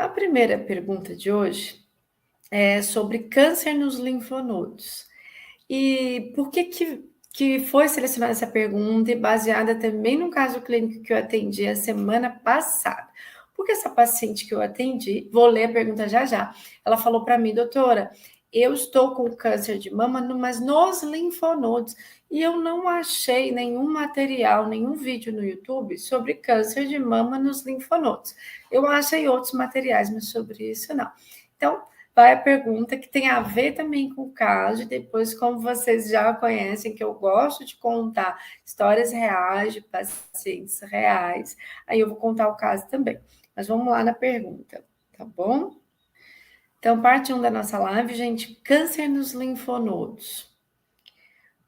A primeira pergunta de hoje é sobre câncer nos linfonodos. E por que foi selecionada essa pergunta e baseada também no caso clínico que eu atendi a semana passada? Porque essa paciente que eu atendi, vou ler a pergunta já já, ela falou para mim, doutora, eu estou com câncer de mama, mas nos linfonodos, e eu não achei nenhum material, nenhum vídeo no YouTube sobre câncer de mama nos linfonodos. Eu achei outros materiais, mas sobre isso não. Então, vai a pergunta que tem a ver também com o caso, e depois, como vocês já conhecem, que eu gosto de contar histórias reais de pacientes reais, aí eu vou contar o caso também. Mas vamos lá na pergunta, tá bom? Então, parte 1 da nossa live, gente, câncer nos linfonodos.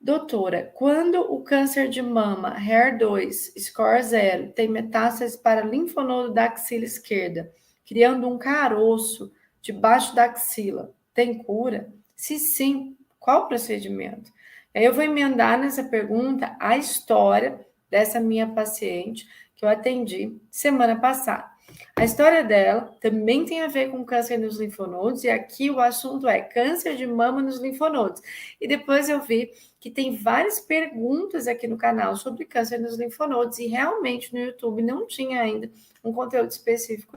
Doutora, quando o câncer de mama HER2, score 0, tem metástase para linfonodo da axila esquerda, criando um caroço debaixo da axila, tem cura? Se sim, qual o procedimento? Aí eu vou emendar nessa pergunta a história dessa minha paciente que eu atendi semana passada. A história dela também tem a ver com câncer nos linfonodos, e aqui o assunto é câncer de mama nos linfonodos. E depois eu vi que tem várias perguntas aqui no canal sobre câncer nos linfonodos, e realmente no YouTube não tinha ainda um conteúdo específico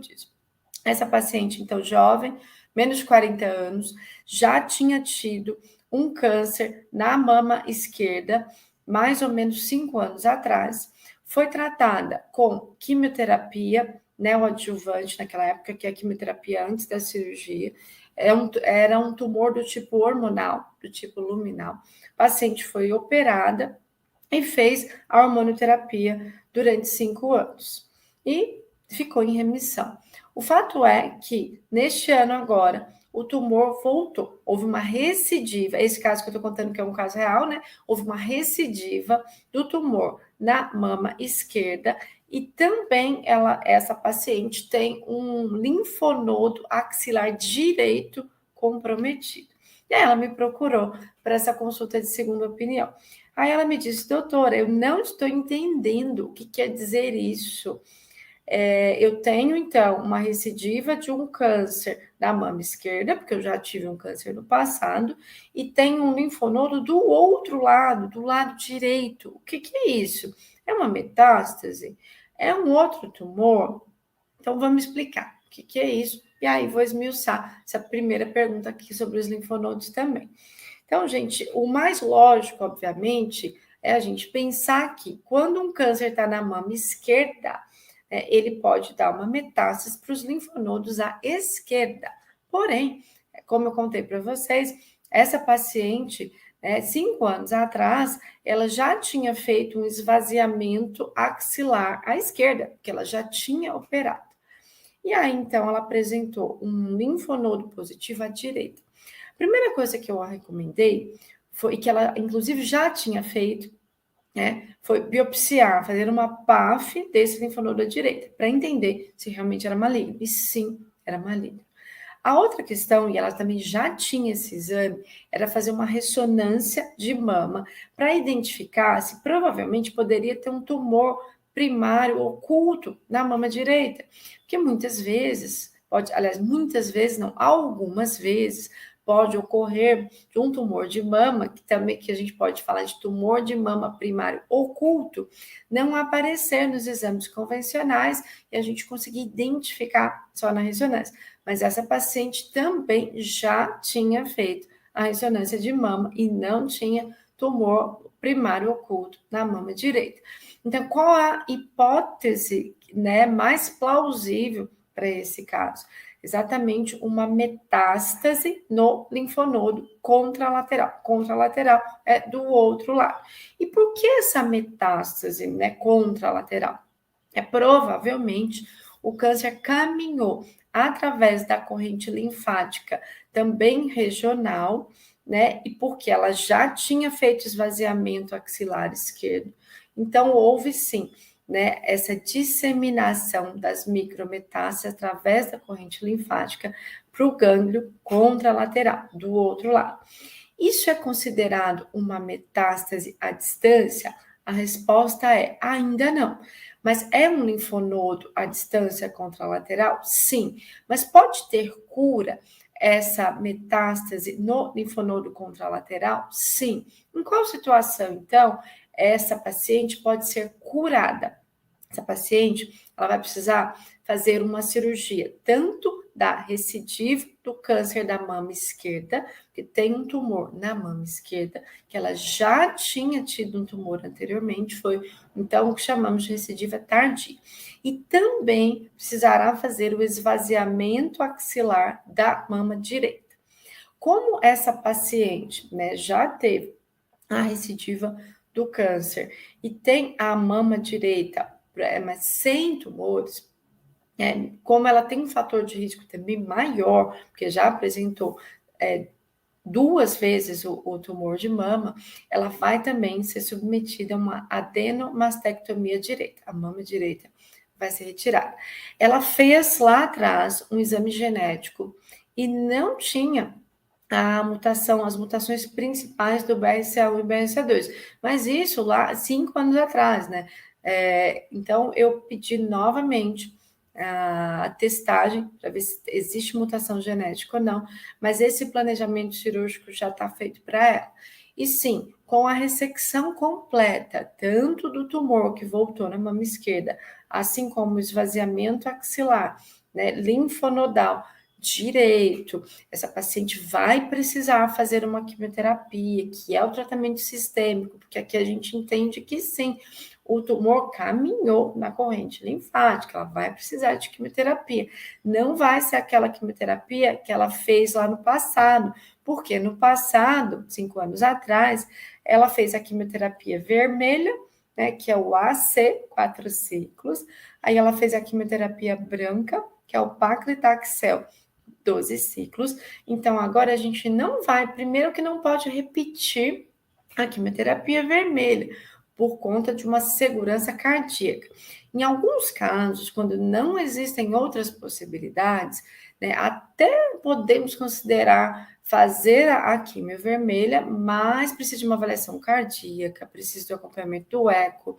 disso. Essa paciente, então, jovem, menos de 40 anos, já tinha tido um câncer na mama esquerda, mais ou menos 5 anos atrás, foi tratada com quimioterapia neoadjuvante naquela época, que é a quimioterapia antes da cirurgia, era um tumor do tipo hormonal, do tipo luminal. A paciente foi operada e fez a hormonioterapia durante 5 anos. E ficou em remissão. O fato é que, neste ano agora, o tumor voltou. Houve uma recidiva, esse caso que eu estou contando que é um caso real, né? Houve uma recidiva do tumor na mama esquerda e também essa paciente tem um linfonodo axilar direito comprometido. E aí ela me procurou para essa consulta de segunda opinião. Aí ela me disse, doutora, eu não estou entendendo o que quer dizer isso. Eu tenho, então, uma recidiva de um câncer na mama esquerda, porque eu já tive um câncer no passado, e tenho um linfonodo do outro lado, do lado direito. O que é isso? É uma metástase? É um outro tumor? Então, vamos explicar o que é isso. E aí, vou esmiuçar essa primeira pergunta aqui sobre os linfonodos também. Então, gente, o mais lógico, obviamente, é a gente pensar que quando um câncer está na mama esquerda, ele pode dar uma metástase para os linfonodos à esquerda. Porém, como eu contei para vocês, essa paciente, 5 anos atrás, ela já tinha feito um esvaziamento axilar à esquerda, que ela já tinha operado. E aí, então, ela apresentou um linfonodo positivo à direita. A primeira coisa que eu recomendei foi que ela, inclusive, já tinha feito, foi biopsiar, fazer uma PAF desse linfonodo à direita, para entender se realmente era maligno. E sim, era maligno. A outra questão, e ela também já tinha esse exame, era fazer uma ressonância de mama para identificar se provavelmente poderia ter um tumor primário oculto na mama direita. Porque muitas vezes, muitas vezes não, algumas vezes, pode ocorrer de um tumor de mama, que a gente pode falar de tumor de mama primário oculto, não aparecer nos exames convencionais e a gente conseguir identificar só na ressonância. Mas essa paciente também já tinha feito a ressonância de mama e não tinha tumor primário oculto na mama direita. Então, qual a hipótese, mais plausível para esse caso? Exatamente uma metástase no linfonodo contralateral. Contralateral é do outro lado. E por que essa metástase, contralateral? Provavelmente o câncer caminhou através da corrente linfática, também regional, e porque ela já tinha feito esvaziamento axilar esquerdo. Então, houve sim, essa disseminação das micrometástases através da corrente linfática para o gânglio contralateral, do outro lado. Isso é considerado uma metástase à distância? A resposta é ainda não. Mas é um linfonodo à distância contralateral? Sim. Mas pode ter cura essa metástase no linfonodo contralateral? Sim. Em qual situação, então, essa paciente pode ser curada? Essa paciente, ela vai precisar fazer uma cirurgia, tanto da recidiva do câncer da mama esquerda, que tem um tumor na mama esquerda, que ela já tinha tido um tumor anteriormente, foi então o que chamamos de recidiva tardia. E também precisará fazer o esvaziamento axilar da mama direita. Como essa paciente, né, já teve a recidiva do câncer e tem a mama direita, mas sem tumores, como ela tem um fator de risco também maior, porque já apresentou 2 vezes o tumor de mama, ela vai também ser submetida a uma adenomastectomia direita, a mama direita vai ser retirada. Ela fez lá atrás um exame genético e não tinha a mutação, as mutações principais do BRCA1 e BRCA2, mas isso lá 5 anos atrás, né? Então eu pedi novamente a testagem para ver se existe mutação genética ou não, mas esse planejamento cirúrgico já está feito para ela. E sim, com a ressecção completa, tanto do tumor que voltou na mama esquerda, assim como o esvaziamento axilar, né, linfonodal direito, essa paciente vai precisar fazer uma quimioterapia, que é o tratamento sistêmico, porque aqui a gente entende que sim, o tumor caminhou na corrente linfática, ela vai precisar de quimioterapia. Não vai ser aquela quimioterapia que ela fez lá no passado, porque no passado, 5 anos atrás, ela fez a quimioterapia vermelha, né, que é o AC, 4 ciclos, aí ela fez a quimioterapia branca, que é o paclitaxel, 12 ciclos. Então, agora a gente não vai, primeiro que não pode repetir a quimioterapia vermelha, por conta de uma segurança cardíaca. Em alguns casos, quando não existem outras possibilidades, né, até podemos considerar fazer a quimio vermelha, mas precisa de uma avaliação cardíaca, precisa do acompanhamento do eco,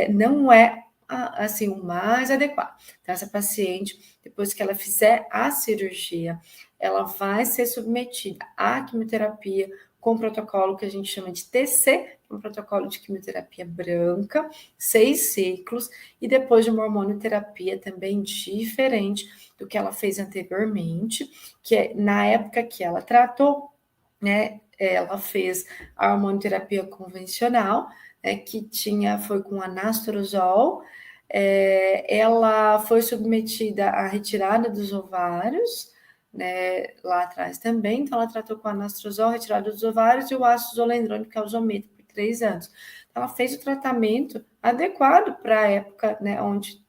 não é assim o mais adequado. Então, essa paciente, depois que ela fizer a cirurgia, ela vai ser submetida à quimioterapia com um protocolo que a gente chama de TC, um protocolo de quimioterapia branca, 6 ciclos, e depois de uma hormonioterapia também diferente do que ela fez anteriormente, que é na época que ela tratou, né, ela fez a hormonioterapia convencional, que foi com anastrozol, ela foi submetida à retirada dos ovários, né, lá atrás também, então ela tratou com anastrozol, retirada dos ovários e o ácido zolendrônico, que é o Zometa, por 3 anos. Então, ela fez o tratamento adequado para a época, né, onde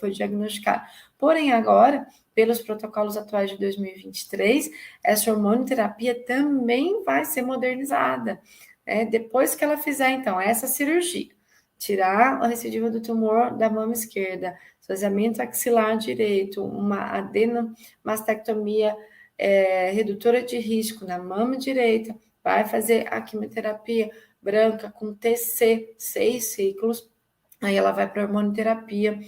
foi diagnosticado. Porém, agora, pelos protocolos atuais de 2023, essa hormonioterapia também vai ser modernizada, né, depois que ela fizer, então, essa cirurgia, tirar a recidiva do tumor da mama esquerda, esvaziamento axilar direito, uma adenomastectomia redutora de risco na mama direita, vai fazer a quimioterapia branca com TC, 6 ciclos, aí ela vai para a hormonioterapia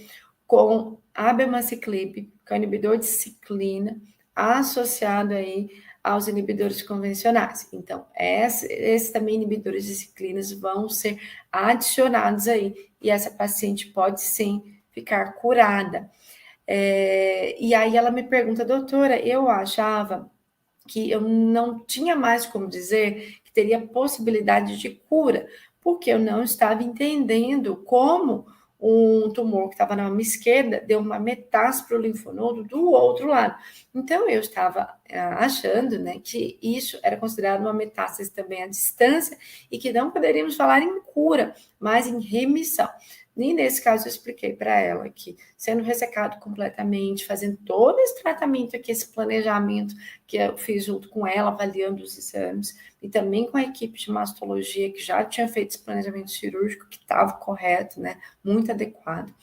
com abemaciclib, que é um inibidor de ciclina, associado aí aos inibidores convencionais. Então, esses também inibidores de ciclinas vão ser adicionados aí, e essa paciente pode sim ficar curada. E aí ela me pergunta, doutora, eu achava que eu não tinha mais como dizer que teria possibilidade de cura, porque eu não estava entendendo como um tumor que estava na mama esquerda deu uma metástase para o linfonodo do outro lado. Então, eu estava achando, né, que isso era considerado uma metástase também à distância e que não poderíamos falar em cura, mas em remissão. E nesse caso eu expliquei para ela que, sendo ressecado completamente, fazendo todo esse tratamento aqui, esse planejamento que eu fiz junto com ela, avaliando os exames, e também com a equipe de mastologia, que já tinha feito esse planejamento cirúrgico, que estava correto, né, muito adequado.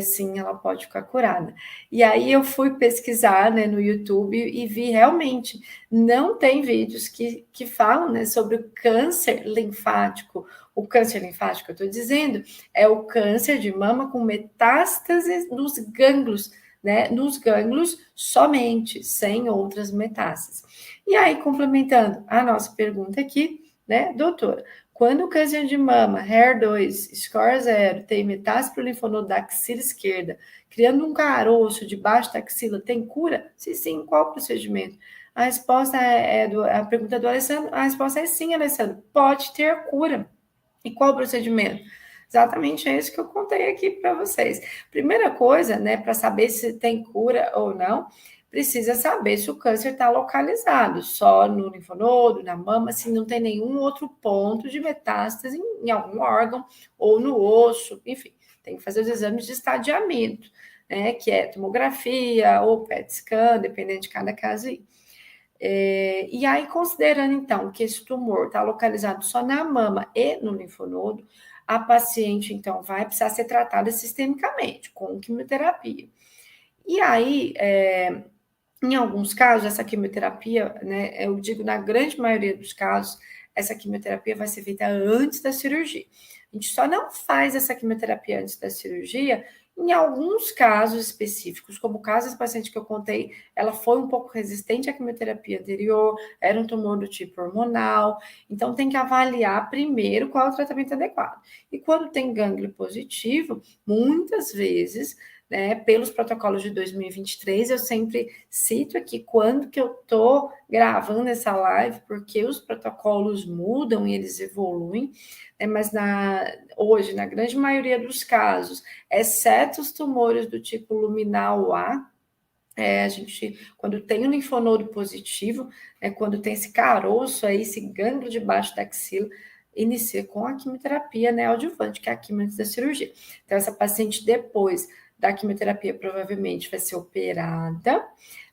sim, ela pode ficar curada. E aí eu fui pesquisar, né, no YouTube e vi realmente, não tem vídeos que falam, né, sobre o câncer linfático. O câncer linfático, eu estou dizendo, é o câncer de mama com metástases nos gânglios, né, nos gânglios somente, sem outras metástases. E aí, complementando a nossa pergunta aqui, né, doutora, quando o câncer de mama, HER2, score 0, tem metástase para o linfonodo da axila esquerda, criando um caroço debaixo da axila, tem cura? Se sim, qual o procedimento? A resposta a pergunta do Alessandro, a resposta é sim, Alessandro, pode ter cura. E qual o procedimento? Exatamente isso que eu contei aqui para vocês. Primeira coisa, né, para saber se tem cura ou não, precisa saber se o câncer está localizado, só no linfonodo, na mama, se não tem nenhum outro ponto de metástase em algum órgão ou no osso, enfim, tem que fazer os exames de estadiamento, né, que é tomografia ou PET scan, dependendo de cada caso aí. E aí, considerando então que esse tumor está localizado só na mama e no linfonodo, a paciente então vai precisar ser tratada sistemicamente com quimioterapia. E aí, em alguns casos, essa quimioterapia, né, eu digo na grande maioria dos casos, essa quimioterapia vai ser feita antes da cirurgia. A gente só não faz essa quimioterapia antes da cirurgia em alguns casos específicos, como o caso dessa paciente que eu contei, ela foi um pouco resistente à quimioterapia anterior, era um tumor do tipo hormonal, então tem que avaliar primeiro qual é o tratamento adequado. E quando tem gânglio positivo, muitas vezes, né, pelos protocolos de 2023, eu sempre cito aqui quando que eu estou gravando essa live, porque os protocolos mudam e eles evoluem, né, mas hoje, na grande maioria dos casos, exceto os tumores do tipo luminal A, a gente, quando tem um linfonodo positivo, quando tem esse caroço aí, esse gânglio debaixo da axila, inicia com a quimioterapia neoadjuvante, que é a quimio antes da cirurgia. Então, essa paciente, depois da quimioterapia, provavelmente vai ser operada,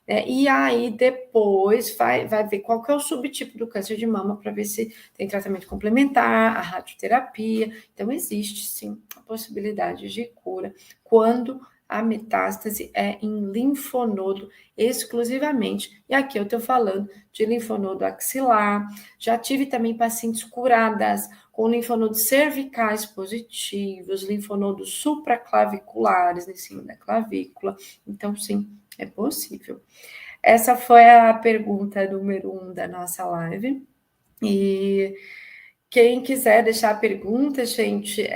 né? E aí, depois, vai ver qual que é o subtipo do câncer de mama, para ver se tem tratamento complementar, a radioterapia. Então, existe, sim, a possibilidade de cura quando a metástase é em linfonodo exclusivamente. E aqui eu estou falando de linfonodo axilar. Já tive também pacientes curadas com linfonodos cervicais positivos, linfonodos supraclaviculares em cima da clavícula. Então, sim, é possível. Essa foi a pergunta número 1 da nossa live. E quem quiser deixar perguntas, gente,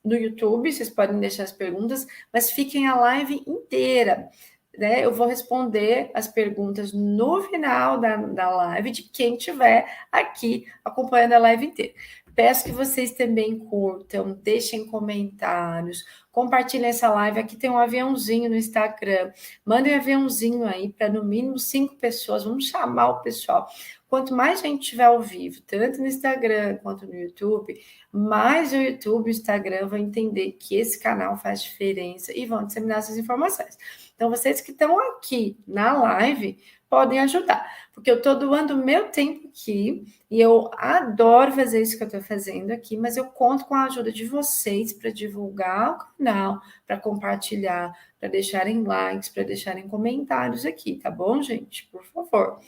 no YouTube, vocês podem deixar as perguntas, mas fiquem a live inteira, né? Eu vou responder as perguntas no final da live de quem estiver aqui acompanhando a live inteira. Peço que vocês também curtam, deixem comentários, compartilhem essa live. Aqui tem um aviãozinho no Instagram. Mandem um aviãozinho aí para no mínimo 5 pessoas. Vamos chamar o pessoal. Quanto mais gente tiver ao vivo, tanto no Instagram quanto no YouTube, mais o YouTube e o Instagram vão entender que esse canal faz diferença e vão disseminar essas informações. Então, vocês que estão aqui na live podem ajudar, porque eu estou doando meu tempo aqui e eu adoro fazer isso que eu estou fazendo aqui, mas eu conto com a ajuda de vocês para divulgar o canal, para compartilhar, para deixarem likes, para deixarem comentários aqui, tá bom, gente? Por favor.